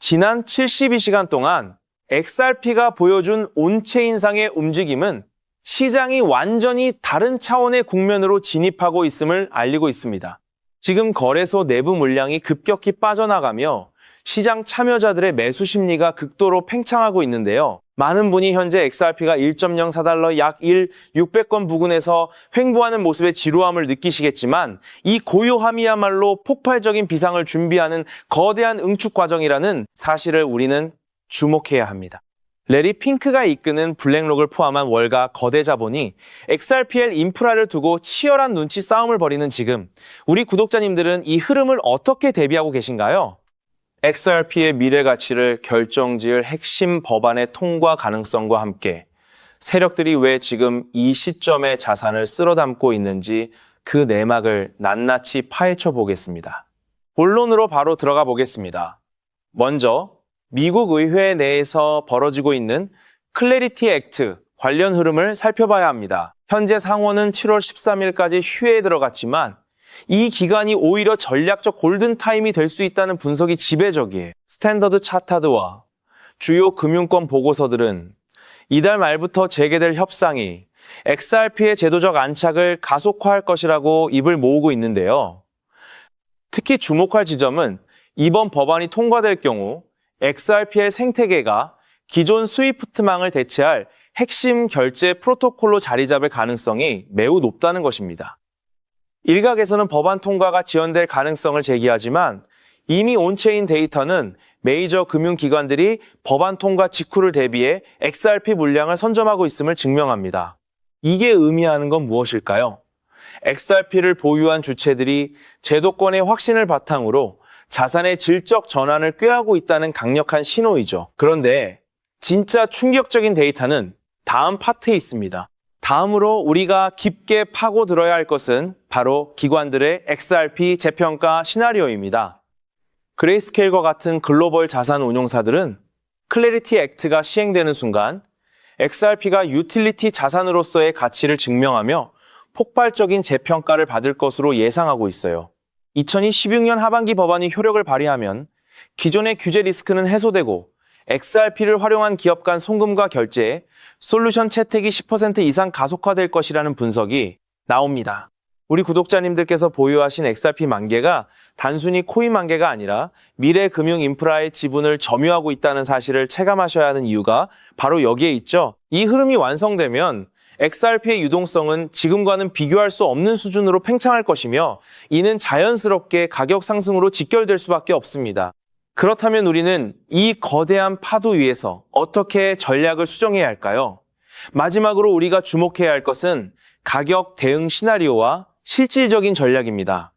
지난 72시간 동안 XRP가 보여준 온체인상의 움직임은 시장이 완전히 다른 차원의 국면으로 진입하고 있음을 알리고 있습니다. 지금 거래소 내부 물량이 급격히 빠져나가며 시장 참여자들의 매수 심리가 극도로 팽창하고 있는데요. 많은 분이 현재 XRP가 1.04달러 약 600건 부근에서 횡보하는 모습의 지루함을 느끼시겠지만 이 고요함이야말로 폭발적인 비상을 준비하는 거대한 응축 과정이라는 사실을 우리는 주목해야 합니다. 레리 핑크가 이끄는 블랙록을 포함한 월가 거대 자본이 XRPL 인프라를 두고 치열한 눈치 싸움을 벌이는 지금 우리 구독자님들은 이 흐름을 어떻게 대비하고 계신가요? XRP의 미래 가치를 결정지을 핵심 법안의 통과 가능성과 함께 세력들이 왜 지금 이 시점에 자산을 쓸어 담고 있는지 그 내막을 낱낱이 파헤쳐 보겠습니다. 본론으로 바로 들어가 보겠습니다. 먼저 미국 의회 내에서 벌어지고 있는 클래리티 액트 관련 흐름을 살펴봐야 합니다. 현재 상원은 7월 13일까지 휴회에 들어갔지만 이 기간이 오히려 전략적 골든타임이 될 수 있다는 분석이 지배적이에요. 스탠더드 차타드와 주요 금융권 보고서들은 이달 말부터 재개될 협상이 XRP의 제도적 안착을 가속화할 것이라고 입을 모으고 있는데요. 특히 주목할 지점은 이번 법안이 통과될 경우 XRP의 생태계가 기존 스위프트망을 대체할 핵심 결제 프로토콜로 자리 잡을 가능성이 매우 높다는 것입니다. 일각에서는 법안 통과가 지연될 가능성을 제기하지만 이미 온체인 데이터는 메이저 금융기관들이 법안 통과 직후를 대비해 XRP 물량을 선점하고 있음을 증명합니다. 이게 의미하는 건 무엇일까요? XRP를 보유한 주체들이 제도권의 확신을 바탕으로 자산의 질적 전환을 꾀하고 있다는 강력한 신호이죠. 그런데 진짜 충격적인 데이터는 다음 파트에 있습니다. 다음으로 우리가 깊게 파고들어야 할 것은 바로 기관들의 XRP 재평가 시나리오입니다. 그레이스케일과 같은 글로벌 자산 운용사들은 클래리티 액트가 시행되는 순간 XRP가 유틸리티 자산으로서의 가치를 증명하며 폭발적인 재평가를 받을 것으로 예상하고 있어요. 2016년 하반기 법안이 효력을 발휘하면 기존의 규제 리스크는 해소되고 XRP를 활용한 기업 간 송금과 결제에 솔루션 채택이 10% 이상 가속화될 것이라는 분석이 나옵니다. 우리 구독자님들께서 보유하신 XRP 만개가 단순히 코인 만개가 아니라 미래 금융 인프라의 지분을 점유하고 있다는 사실을 체감하셔야 하는 이유가 바로 여기에 있죠. 이 흐름이 완성되면 XRP의 유동성은 지금과는 비교할 수 없는 수준으로 팽창할 것이며 이는 자연스럽게 가격 상승으로 직결될 수밖에 없습니다. 그렇다면 우리는 이 거대한 파도 위에서 어떻게 전략을 수정해야 할까요? 마지막으로 우리가 주목해야 할 것은 가격 대응 시나리오와 실질적인 전략입니다.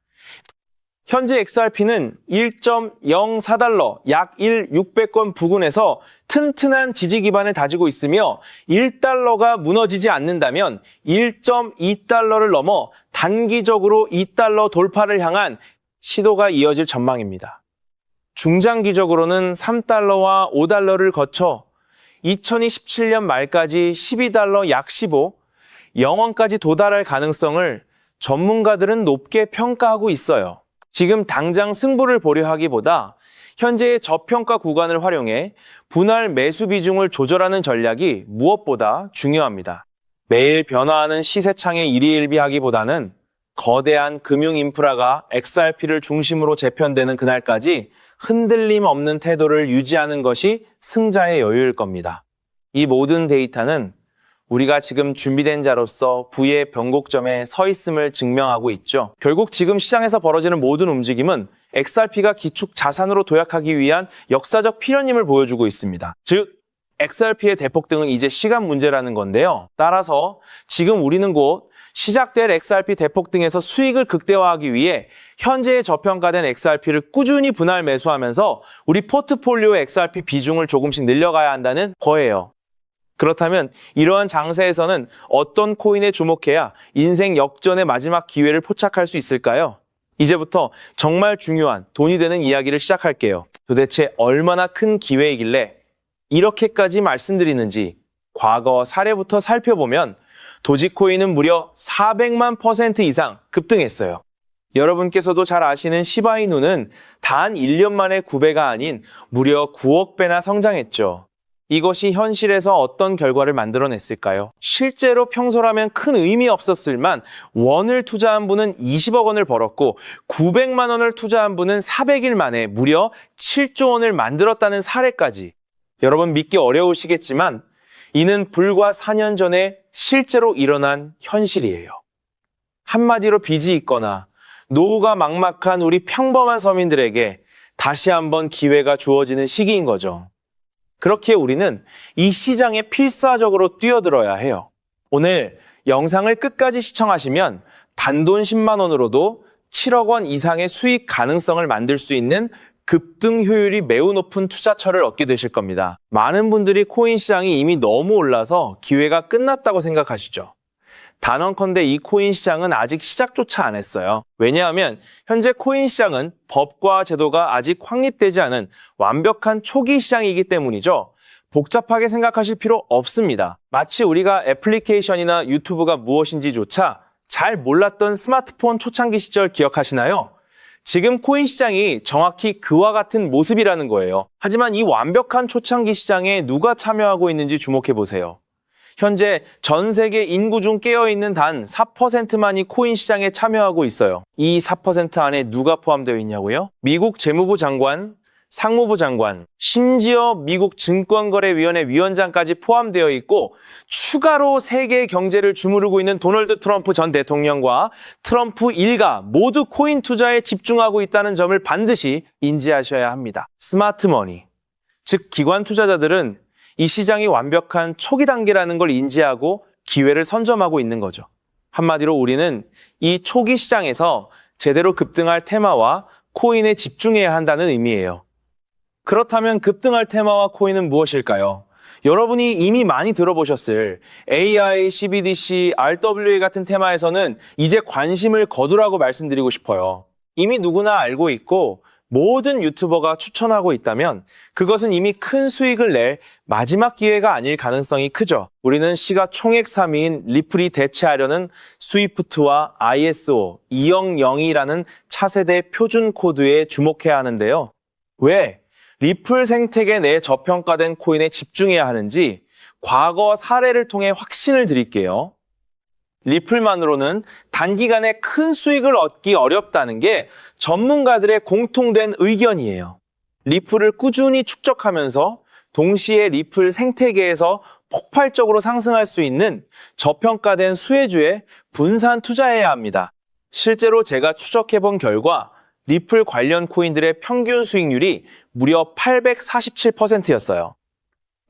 현재 XRP는 1.04달러 약 600건 부근에서 튼튼한 지지 기반을 다지고 있으며 1달러가 무너지지 않는다면 1.2달러를 넘어 단기적으로 2달러 돌파를 향한 시도가 이어질 전망입니다. 중장기적으로는 3달러와 5달러를 거쳐 2027년 말까지 12달러 약 15, 0원까지 도달할 가능성을 전문가들은 높게 평가하고 있어요. 지금 당장 승부를 보려 하기보다 현재의 저평가 구간을 활용해 분할 매수 비중을 조절하는 전략이 무엇보다 중요합니다. 매일 변화하는 시세창에 일희일비하기보다는 거대한 금융 인프라가 XRP를 중심으로 재편되는 그날까지 흔들림 없는 태도를 유지하는 것이 승자의 여유일 겁니다. 이 모든 데이터는 우리가 지금 준비된 자로서 부의 변곡점에 서 있음을 증명하고 있죠. 결국 지금 시장에서 벌어지는 모든 움직임은 XRP가 기축 자산으로 도약하기 위한 역사적 필연임을 보여주고 있습니다. 즉, XRP의 대폭등은 이제 시간 문제라는 건데요. 따라서 지금 우리는 곧 시작될 XRP 대폭등에서 수익을 극대화하기 위해 현재의 저평가된 XRP를 꾸준히 분할 매수하면서 우리 포트폴리오의 XRP 비중을 조금씩 늘려가야 한다는 거예요. 그렇다면 이러한 장세에서는 어떤 코인에 주목해야 인생 역전의 마지막 기회를 포착할 수 있을까요? 이제부터 정말 중요한 돈이 되는 이야기를 시작할게요. 도대체 얼마나 큰 기회이길래 이렇게까지 말씀드리는지 과거 사례부터 살펴보면 도지코인은 무려 400만% 이상 급등했어요. 여러분께서도 잘 아시는 시바이누는 단 1년 만에 9배가 아닌 무려 9억 배나 성장했죠. 이것이 현실에서 어떤 결과를 만들어냈을까요? 실제로 평소라면 큰 의미 없었을만 원을 투자한 분은 20억 원을 벌었고 900만 원을 투자한 분은 400일 만에 무려 7조 원을 만들었다는 사례까지. 여러분 믿기 어려우시겠지만 이는 불과 4년 전에 실제로 일어난 현실이에요. 한마디로 빚이 있거나 노후가 막막한 우리 평범한 서민들에게 다시 한번 기회가 주어지는 시기인 거죠. 그렇기에 우리는 이 시장에 필사적으로 뛰어들어야 해요. 오늘 영상을 끝까지 시청하시면 단돈 10만 원으로도 7억 원 이상의 수익 가능성을 만들 수 있는 급등 효율이 매우 높은 투자처를 얻게 되실 겁니다. 많은 분들이 코인 시장이 이미 너무 올라서 기회가 끝났다고 생각하시죠. 단언컨대 이 코인 시장은 아직 시작조차 안 했어요. 왜냐하면 현재 코인 시장은 법과 제도가 아직 확립되지 않은 완벽한 초기 시장이기 때문이죠. 복잡하게 생각하실 필요 없습니다. 마치 우리가 애플리케이션이나 유튜브가 무엇인지조차 잘 몰랐던 스마트폰 초창기 시절 기억하시나요? 지금 코인 시장이 정확히 그와 같은 모습이라는 거예요. 하지만 이 완벽한 초창기 시장에 누가 참여하고 있는지 주목해 보세요. 현재 전 세계 인구 중 깨어있는 단 4%만이 코인 시장에 참여하고 있어요. 이 4% 안에 누가 포함되어 있냐고요? 미국 재무부 장관, 상무부 장관, 심지어 미국 증권거래위원회 위원장까지 포함되어 있고 추가로 세계 경제를 주무르고 있는 도널드 트럼프 전 대통령과 트럼프 일가 모두 코인 투자에 집중하고 있다는 점을 반드시 인지하셔야 합니다. 스마트머니, 즉 기관 투자자들은 이 시장이 완벽한 초기 단계라는 걸 인지하고 기회를 선점하고 있는 거죠. 한마디로 우리는 이 초기 시장에서 제대로 급등할 테마와 코인에 집중해야 한다는 의미예요. 그렇다면 급등할 테마와 코인은 무엇일까요? 여러분이 이미 많이 들어보셨을 AI, CBDC, RWA 같은 테마에서는 이제 관심을 거두라고 말씀드리고 싶어요. 이미 누구나 알고 있고 모든 유튜버가 추천하고 있다면 그것은 이미 큰 수익을 낼 마지막 기회가 아닐 가능성이 크죠. 우리는 시가총액 3위인 리플이 대체하려는 스위프트와 ISO 200이라는 차세대 표준 코드에 주목해야 하는데요. 왜 리플 생태계 내 저평가된 코인에 집중해야 하는지 과거 사례를 통해 확신을 드릴게요. 리플만으로는 단기간에 큰 수익을 얻기 어렵다는 게 전문가들의 공통된 의견이에요. 리플을 꾸준히 축적하면서 동시에 리플 생태계에서 폭발적으로 상승할 수 있는 저평가된 수혜주에 분산 투자해야 합니다. 실제로 제가 추적해본 결과 리플 관련 코인들의 평균 수익률이 무려 847%였어요.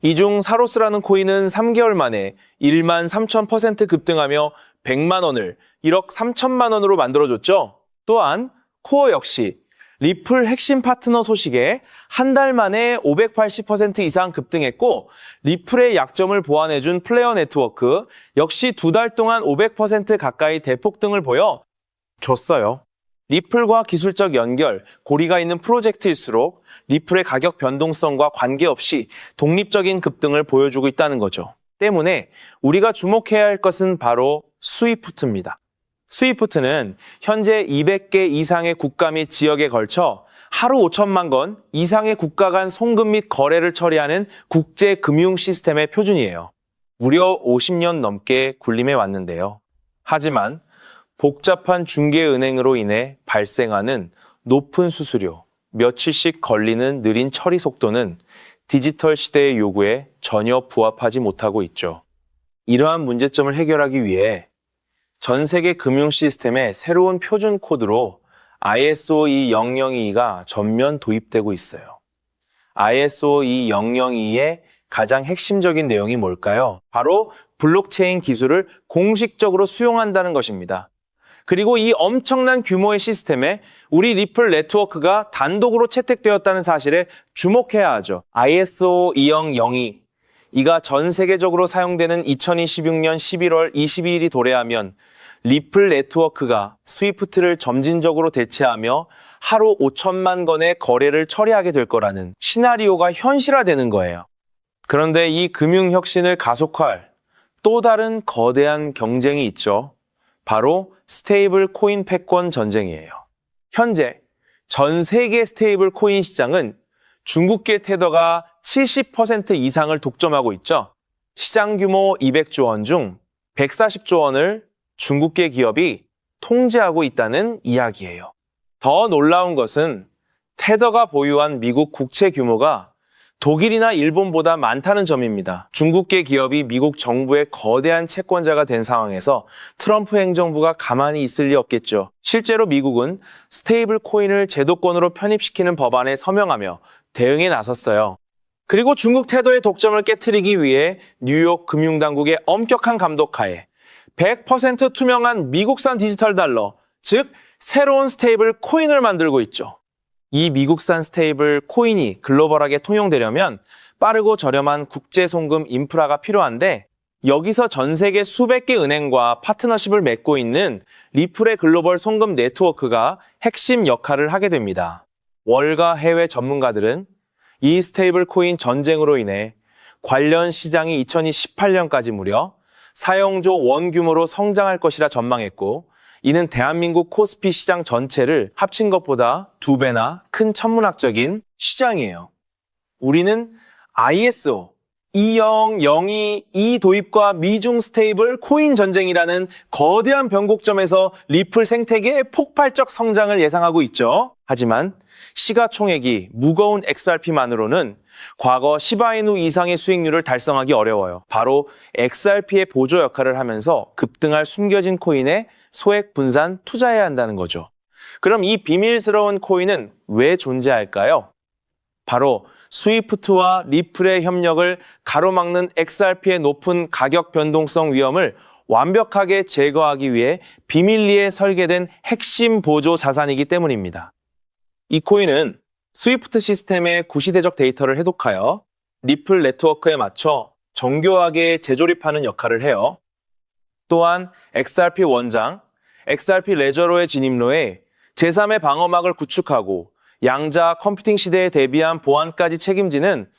이 중 사로스라는 코인은 3개월 만에 13,000% 급등하며 100만 원을 1억 3천만 원으로 만들어줬죠. 또한 코어 역시 리플 핵심 파트너 소식에 한 달 만에 580% 이상 급등했고 리플의 약점을 보완해준 플레이어 네트워크 역시 2달 동안 500% 가까이 대폭등을 보여 줬어요. 리플과 기술적 연결, 고리가 있는 프로젝트일수록 리플의 가격 변동성과 관계없이 독립적인 급등을 보여주고 있다는 거죠. 때문에 우리가 주목해야 할 것은 바로 스위프트입니다. 스위프트는 현재 200개 이상의 국가 및 지역에 걸쳐 하루 5천만 건 이상의 국가 간 송금 및 거래를 처리하는 국제 금융 시스템의 표준이에요. 무려 50년 넘게 군림해 왔는데요. 하지만 복잡한 중개은행으로 인해 발생하는 높은 수수료, 며칠씩 걸리는 느린 처리 속도는 디지털 시대의 요구에 전혀 부합하지 못하고 있죠. 이러한 문제점을 해결하기 위해 전 세계 금융 시스템의 새로운 표준 코드로 ISO 20022가 전면 도입되고 있어요. ISO 20022의 가장 핵심적인 내용이 뭘까요? 바로 블록체인 기술을 공식적으로 수용한다는 것입니다. 그리고 이 엄청난 규모의 시스템에 우리 리플 네트워크가 단독으로 채택되었다는 사실에 주목해야 하죠. ISO 20002, 이가 전 세계적으로 사용되는 2026년 11월 22일이 도래하면 리플 네트워크가 스위프트를 점진적으로 대체하며 하루 5천만 건의 거래를 처리하게 될 거라는 시나리오가 현실화되는 거예요. 그런데 이 금융혁신을 가속화할 또 다른 거대한 경쟁이 있죠. 바로 스테이블 코인 패권 전쟁이에요. 현재 전 세계 스테이블 코인 시장은 중국계 테더가 70% 이상을 독점하고 있죠. 시장 규모 200조 원 중 140조 원을 중국계 기업이 통제하고 있다는 이야기예요. 더 놀라운 것은 테더가 보유한 미국 국채 규모가 독일이나 일본보다 많다는 점입니다. 중국계 기업이 미국 정부의 거대한 채권자가 된 상황에서 트럼프 행정부가 가만히 있을 리 없겠죠. 실제로 미국은 스테이블 코인을 제도권으로 편입시키는 법안에 서명하며 대응에 나섰어요. 그리고 중국 테더의 독점을 깨트리기 위해 뉴욕 금융당국의 엄격한 감독하에 100% 투명한 미국산 디지털 달러, 즉 새로운 스테이블 코인을 만들고 있죠. 이 미국산 스테이블 코인이 글로벌하게 통용되려면 빠르고 저렴한 국제 송금 인프라가 필요한데 여기서 전 세계 수백 개 은행과 파트너십을 맺고 있는 리플의 글로벌 송금 네트워크가 핵심 역할을 하게 됩니다. 월가 해외 전문가들은 이 스테이블 코인 전쟁으로 인해 관련 시장이 2028년까지 무려 4영조 원 규모로 성장할 것이라 전망했고 이는 대한민국 코스피 시장 전체를 합친 것보다 2배나 큰 천문학적인 시장이에요. 우리는 ISO 20022 도입과 미중 스테이블 코인 전쟁이라는 거대한 변곡점에서 리플 생태계의 폭발적 성장을 예상하고 있죠. 하지만 시가총액이 무거운 XRP만으로는 과거 시바이누 이상의 수익률을 달성하기 어려워요. 바로 XRP의 보조 역할을 하면서 급등할 숨겨진 코인에 소액 분산 투자해야 한다는 거죠. 그럼 이 비밀스러운 코인은 왜 존재할까요? 바로 스위프트와 리플의 협력을 가로막는 XRP의 높은 가격 변동성 위험을 완벽하게 제거하기 위해 비밀리에 설계된 핵심 보조 자산이기 때문입니다. 이 코인은 스위프트 시스템의 구시대적 데이터를 해독하여 리플 네트워크에 맞춰 정교하게 재조립하는 역할을 해요. 또한 XRP 원장, XRP 레저로의 진입로에 제3의 방어막을 구축하고 양자 컴퓨팅 시대에 대비한 보안까지 책임지는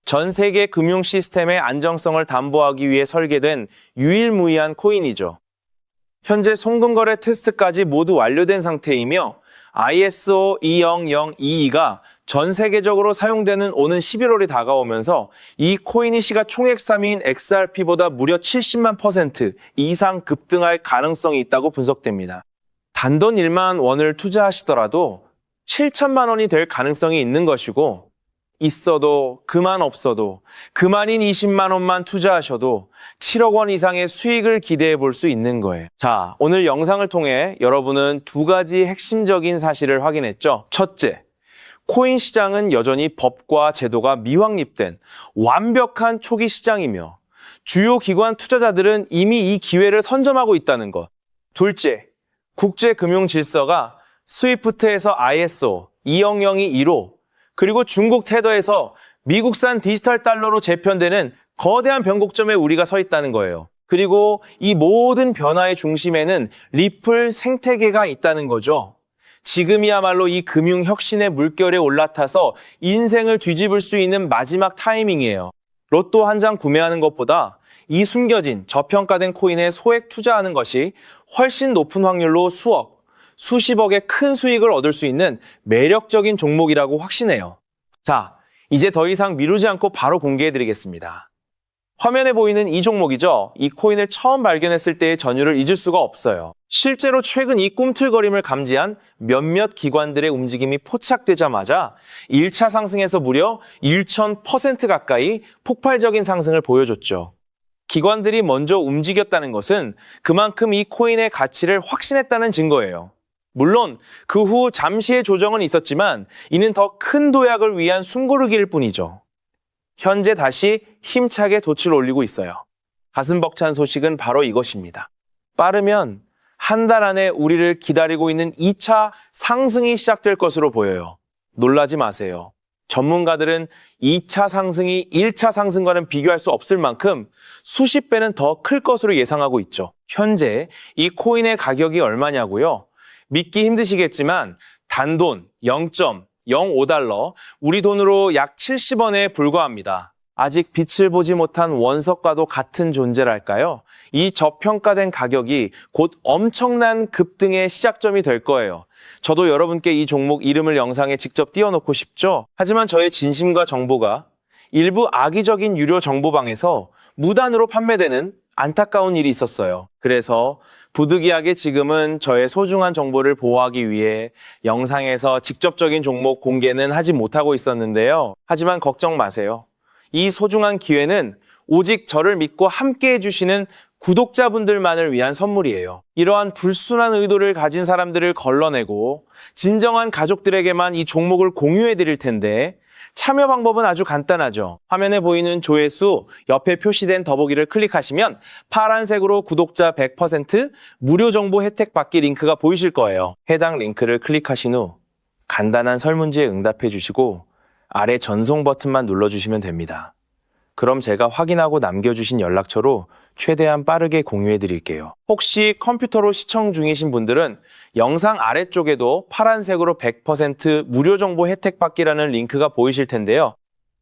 전 세계 금융 시스템의 안정성을 담보하기 위해 설계된 유일무이한 코인이죠. 현재 송금거래 테스트까지 모두 완료된 상태이며 ISO 20022가 전 세계적으로 사용되는 오는 11월이 다가오면서 이 코인이 시가총액 3위인 XRP보다 무려 70만 % 이상 급등할 가능성이 있다고 분석됩니다. 단돈 1만 원을 투자하시더라도 7천만 원이 될 가능성이 있는 것이고 있어도 그만 없어도 그만인 20만 원만 투자하셔도 7억 원 이상의 수익을 기대해 볼 수 있는 거예요. 자, 오늘 영상을 통해 여러분은 두 가지 핵심적인 사실을 확인했죠. 첫째, 코인 시장은 여전히 법과 제도가 미확립된 완벽한 초기 시장이며 주요 기관 투자자들은 이미 이 기회를 선점하고 있다는 것. 둘째, 국제금융 질서가 스위프트에서 ISO 20022로 그리고 중국 테더에서 미국산 디지털 달러로 재편되는 거대한 변곡점에 우리가 서 있다는 거예요. 그리고 이 모든 변화의 중심에는 리플 생태계가 있다는 거죠. 지금이야말로 이 금융 혁신의 물결에 올라타서 인생을 뒤집을 수 있는 마지막 타이밍이에요. 로또 한 장 구매하는 것보다 이 숨겨진 저평가된 코인에 소액 투자하는 것이 훨씬 높은 확률로 수억, 수십억의 큰 수익을 얻을 수 있는 매력적인 종목이라고 확신해요. 자, 이제 더 이상 미루지 않고 바로 공개해드리겠습니다. 화면에 보이는 이 종목이죠. 이 코인을 처음 발견했을 때의 전율을 잊을 수가 없어요. 실제로 최근 이 꿈틀거림을 감지한 몇몇 기관들의 움직임이 포착되자마자 1차 상승에서 무려 1000% 가까이 폭발적인 상승을 보여줬죠. 기관들이 먼저 움직였다는 것은 그만큼 이 코인의 가치를 확신했다는 증거예요. 물론 그 후 잠시의 조정은 있었지만 이는 더 큰 도약을 위한 숨고르기일 뿐이죠. 현재 다시 힘차게 돛을 올리고 있어요. 가슴 벅찬 소식은 바로 이것입니다. 빠르면 한 달 안에 우리를 기다리고 있는 2차 상승이 시작될 것으로 보여요. 놀라지 마세요. 전문가들은 2차 상승이 1차 상승과는 비교할 수 없을 만큼 수십 배는 더 클 것으로 예상하고 있죠. 현재 이 코인의 가격이 얼마냐고요? 믿기 힘드시겠지만 단돈 0.05달러, 우리 돈으로 약 70원에 불과합니다. 아직 빛을 보지 못한 원석과도 같은 존재랄까요? 이 저평가된 가격이 곧 엄청난 급등의 시작점이 될 거예요. 저도 여러분께 이 종목 이름을 영상에 직접 띄워놓고 싶죠? 하지만 저의 진심과 정보가 일부 악의적인 유료 정보방에서 무단으로 판매되는 안타까운 일이 있었어요. 그래서 부득이하게 지금은 저의 소중한 정보를 보호하기 위해 영상에서 직접적인 종목 공개는 하지 못하고 있었는데요. 하지만 걱정 마세요. 이 소중한 기회는 오직 저를 믿고 함께 해주시는 구독자분들만을 위한 선물이에요. 이러한 불순한 의도를 가진 사람들을 걸러내고 진정한 가족들에게만 이 종목을 공유해 드릴 텐데 참여 방법은 아주 간단하죠. 화면에 보이는 조회수 옆에 표시된 더보기를 클릭하시면 파란색으로 구독자 100% 무료 정보 혜택 받기 링크가 보이실 거예요. 해당 링크를 클릭하신 후 간단한 설문지에 응답해 주시고 아래 전송 버튼만 눌러주시면 됩니다. 그럼 제가 확인하고 남겨주신 연락처로 최대한 빠르게 공유해 드릴게요. 혹시 컴퓨터로 시청 중이신 분들은 영상 아래쪽에도 파란색으로 100% 무료 정보 혜택 받기라는 링크가 보이실 텐데요.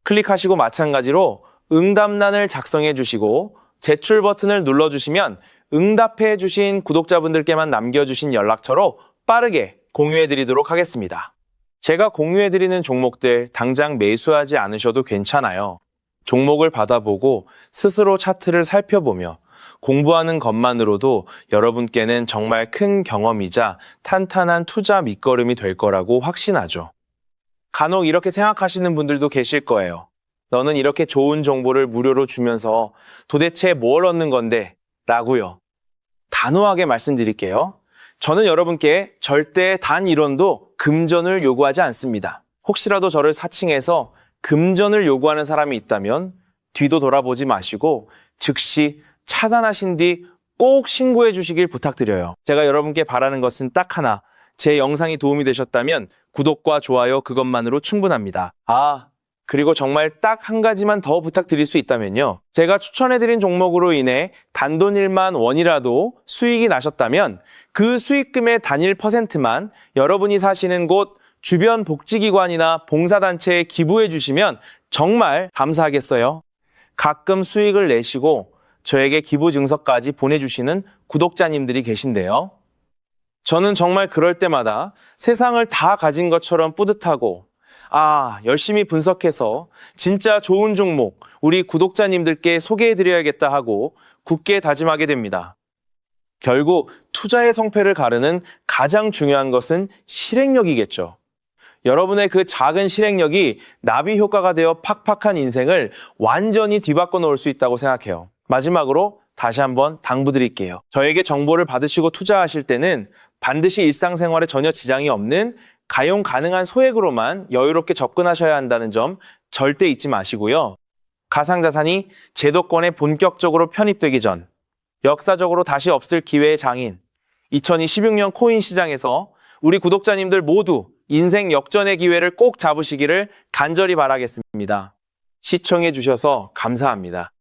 클릭하시고 마찬가지로 응답란을 작성해 주시고 제출 버튼을 눌러주시면 응답해 주신 구독자분들께만 남겨주신 연락처로 빠르게 공유해 드리도록 하겠습니다. 제가 공유해 드리는 종목들 당장 매수하지 않으셔도 괜찮아요. 종목을 받아보고 스스로 차트를 살펴보며 공부하는 것만으로도 여러분께는 정말 큰 경험이자 탄탄한 투자 밑거름이 될 거라고 확신하죠. 간혹 이렇게 생각하시는 분들도 계실 거예요. 너는 이렇게 좋은 정보를 무료로 주면서 도대체 뭘 얻는 건데? 라고요. 단호하게 말씀드릴게요. 저는 여러분께 절대 단 1원도 금전을 요구하지 않습니다. 혹시라도 저를 사칭해서 금전을 요구하는 사람이 있다면 뒤도 돌아보지 마시고 즉시 차단하신 뒤 꼭 신고해 주시길 부탁드려요. 제가 여러분께 바라는 것은 딱 하나. 제 영상이 도움이 되셨다면 구독과 좋아요 그것만으로 충분합니다. 그리고 정말 딱 한 가지만 더 부탁드릴 수 있다면요. 제가 추천해드린 종목으로 인해 단돈 1만 원이라도 수익이 나셨다면 그 수익금의 단일 %만 여러분이 사시는 곳 주변 복지기관이나 봉사단체에 기부해 주시면 정말 감사하겠어요. 가끔 수익을 내시고 저에게 기부 증서까지 보내주시는 구독자님들이 계신데요. 저는 정말 그럴 때마다 세상을 다 가진 것처럼 뿌듯하고 열심히 분석해서 진짜 좋은 종목 우리 구독자님들께 소개해드려야겠다 하고 굳게 다짐하게 됩니다. 결국 투자의 성패를 가르는 가장 중요한 것은 실행력이겠죠. 여러분의 그 작은 실행력이 나비 효과가 되어 팍팍한 인생을 완전히 뒤바꿔 놓을 수 있다고 생각해요. 마지막으로 다시 한번 당부드릴게요. 저에게 정보를 받으시고 투자하실 때는 반드시 일상생활에 전혀 지장이 없는 가용 가능한 소액으로만 여유롭게 접근하셔야 한다는 점 절대 잊지 마시고요. 가상자산이 제도권에 본격적으로 편입되기 전 역사적으로 다시 없을 기회의 장인 2026년 코인 시장에서 우리 구독자님들 모두 인생 역전의 기회를 꼭 잡으시기를 간절히 바라겠습니다. 시청해 주셔서 감사합니다.